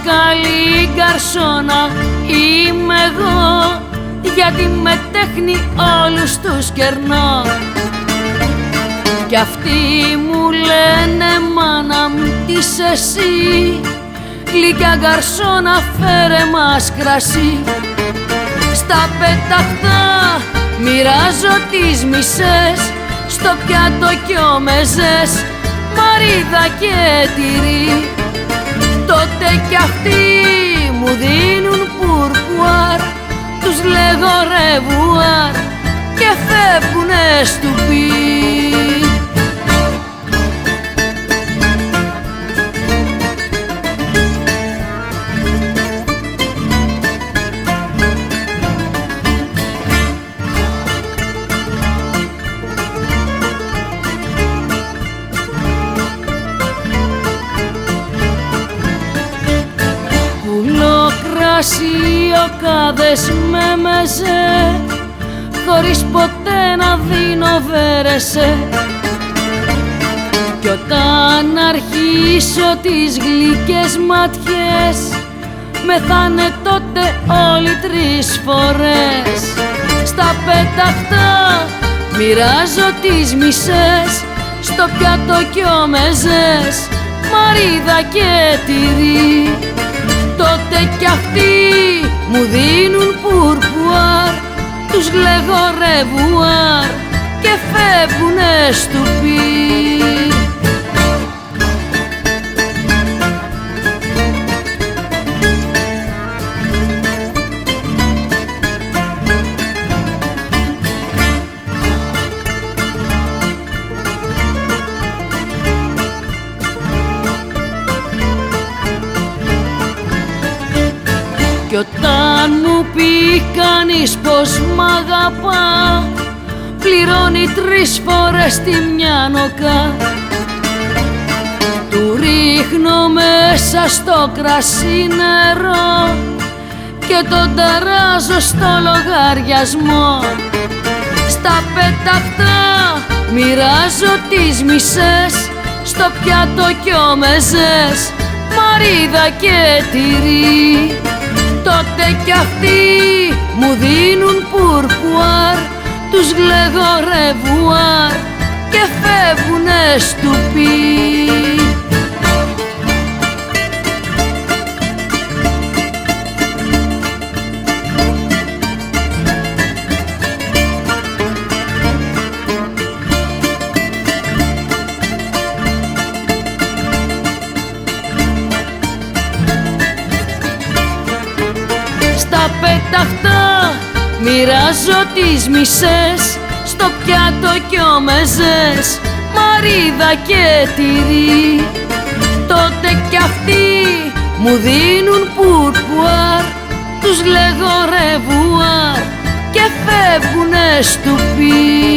καλή γκαρσόνα είμαι εγώ, γιατί με τέχνη όλους τους κερνώ. Κι αυτοί μου λένε μάνα μου τι είσαι εσύ, γλυκιά γκαρσόνα φέρε μας κρασί. Στα πεταχτά μοιράζω τις μισές, στο πιάτο κι ο μεζές, μαρίδα και τυρί. Τότε κι αυτοί μου δίνουν πουρπουάρ, τους λέγω ρεβουάρ και φεύγουνε στουπί. Κρασιοκάδες με μεζέ, χωρίς ποτέ να δίνω βέρεσε. Κι όταν αρχίσω τις γλυκές ματιές, μεθάνε τότε όλοι 3 φορές. Στα πεταχτά μοιράζω τις μισές, στο πιάτο κι ο μεζές, μαρίδα και τυρί. Τότε κι αυτοί μου δίνουν πουρπουάρ, τους λέγω ρεβουάρ και φεύγουνε στουπί. Κι όταν μου πει κανείς πως μ' αγαπά, πληρώνει 3 φορές τη μια νοκά. Του ρίχνω μέσα στο κρασί νερό και τον ταράζω στο λογαριασμό. Στα πεταχτά μοιράζω τις μισές, στο πιάτο κι ο μεζές, μαρίδα και τυρί. Τότε κι αυτοί μου δίνουν πουρπουάρ, τους λέγω ρεβουάρ και φεύγουνε στουπί. Πεταχτά μοιράζω τις μισές, στο πιάτο κι ο μεζές, μαρίδα και τυρί. Τότε κι αυτοί μου δίνουν πουρπουάρ, τους λέγω ρεβουάρ και φεύγουνε στουπί.